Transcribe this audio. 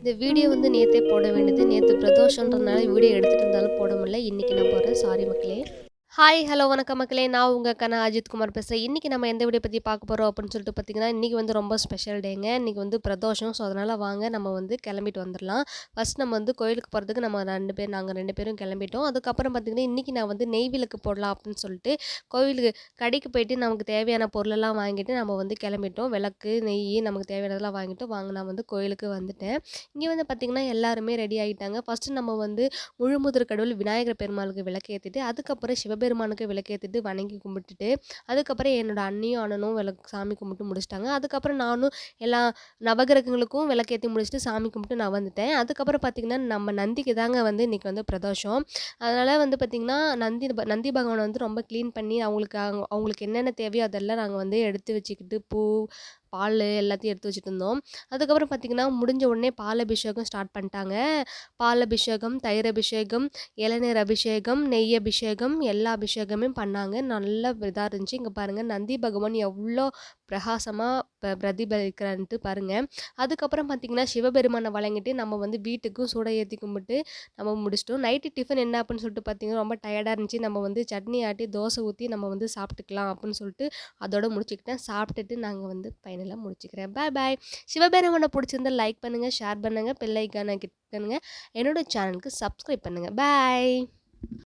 இந்த வீடியோ வந்து நேத்தே போட வேண்டியது. நேத்து பிரதோஷன்றதுனால வீடியோ எடுத்துட்டு இருந்தாலும் போட முடியல. இன்னைக்கு நான் போடுறேன். சாரி மக்களே. ஹாய், ஹலோ, வணக்கம் மக்களே. நான் உங்க கனா அஜித்குமார் பேசுறேன். இன்னைக்கு நம்ம எந்த வீடியோ பத்தி பார்க்க போறோம் அப்படின்னு சொல்லிட்டு பார்த்தீங்கன்னா, இன்னைக்கு வந்து ரொம்ப ஸ்பெஷல் டேங்க. இன்னைக்கு வந்து பிரதோஷம். ஸோ, அதனால வாங்க நம்ம வந்து கிளம்பிட்டு வந்துரலாம். ஃபர்ஸ்ட் நம்ம வந்து கோயிலுக்கு போறதுக்கு நாங்க 2 பேரும் கிளம்பிட்டோம். அதுக்கப்புறம் பார்த்தீங்கன்னா, இன்னைக்கு நான் வந்து நெய் விளக்கு போடலாம் அப்படின்னு சொல்லிட்டு கோவிலுக்கு கடைக்கு போயிட்டு நமக்கு தேவையான பொருளெல்லாம் வாங்கிட்டு நம்ம வந்து கிளம்பிட்டோம். விளக்கு, நெய் நமக்கு தேவையானதெல்லாம் வாங்கிட்டு வாங்க நான் வந்து கோயிலுக்கு வந்துட்டேன். இங்க வந்து பார்த்தீங்கன்னா, எல்லாருமே ரெடி ஆயிட்டாங்க. ஃபர்ஸ்ட் நம்ம வந்து முழுமுதற் கடவுள் விநாயகர் பெருமாளுக்கு விளக்கேத்திட்டு, அதுக்கப்புறம் சிவபெருமானுக்கு விளக்கேத்திட்டு வணங்கி கும்பிட்டுட்டு, அதுக்கப்புறம் என்னோட அண்ணியும், அண்ணனும் சாமி கும்பிட்டு முடிச்சுட்டாங்க. அதுக்கப்புறம் நானும் எல்லா நவகிரகங்களுக்கும் விளக்கேத்தி முடிச்சுட்டு சாமி கும்பிட்டு நான் வந்துட்டேன். அதுக்கப்புறம் பார்த்தீங்கன்னா, நம்ம நந்திக்கு தாங்க வந்து இன்னைக்கு வந்து பிரதோஷம். அதனால வந்து பார்த்தீங்கன்னா, நந்தி பகவான வந்து ரொம்ப கிளீன் பண்ணி அவங்களுக்கு என்னென்ன தேவையோ அதெல்லாம் நாங்க வந்து எடுத்து வச்சுக்கிட்டு, பாலு எல்லாத்தையும் எடுத்து வச்சுட்டுருந்தோம். அதுக்கப்புறம் பார்த்தீங்கன்னா, முடிஞ்ச உடனே பால் அபிஷேகம் ஸ்டார்ட் பண்ணிட்டாங்க. பால் அபிஷேகம், தயிர் அபிஷேகம், இளநீர் அபிஷேகம், நெய் அபிஷேகம் எல்லா அபிஷேகமே பண்ணாங்க. நல்ல இதா இருந்துச்சு. இங்க பாருங்க நந்தி பகவான் எவ்ளோ பிரகாசமா பிரதிபலிக்கிறான்ட்டு பாருங்க. அதுக்கப்புறம் பார்த்தீங்கன்னா, சிவபெருமான வணங்கிட்டு நம்ம வந்து வீட்டுக்கும் சூடம் ஏத்தி கும்பிட்டு நம்ம முடிச்சுட்டோம். நைட்டு டிஃபன் என்ன அப்படின்னு சொல்லிட்டு பார்த்தீங்கன்னா, ரொம்ப டயர்டா இருந்துச்சு. நம்ம வந்து சட்னி ஆட்டி, தோசை ஊத்தி நம்ம வந்து சாப்பிட்டுக்கலாம் அப்படின்னு சொல்லிட்டு அதோட முடிச்சுக்கிட்டேன். சாப்பிட்டுட்டு நாங்க வந்து ஃபைனலா முடிச்சுக்கிறேன். பாய் பாய். சிவபெருமான புடிச்சிருந்தா லைக் பண்ணுங்க, ஷேர் பண்ணுங்க, பெல் ஐகான கிளிக் பண்ணுங்க. என்னோட சேனலுக்கு சப்ஸ்கிரைப் பண்ணுங்க. பாய்.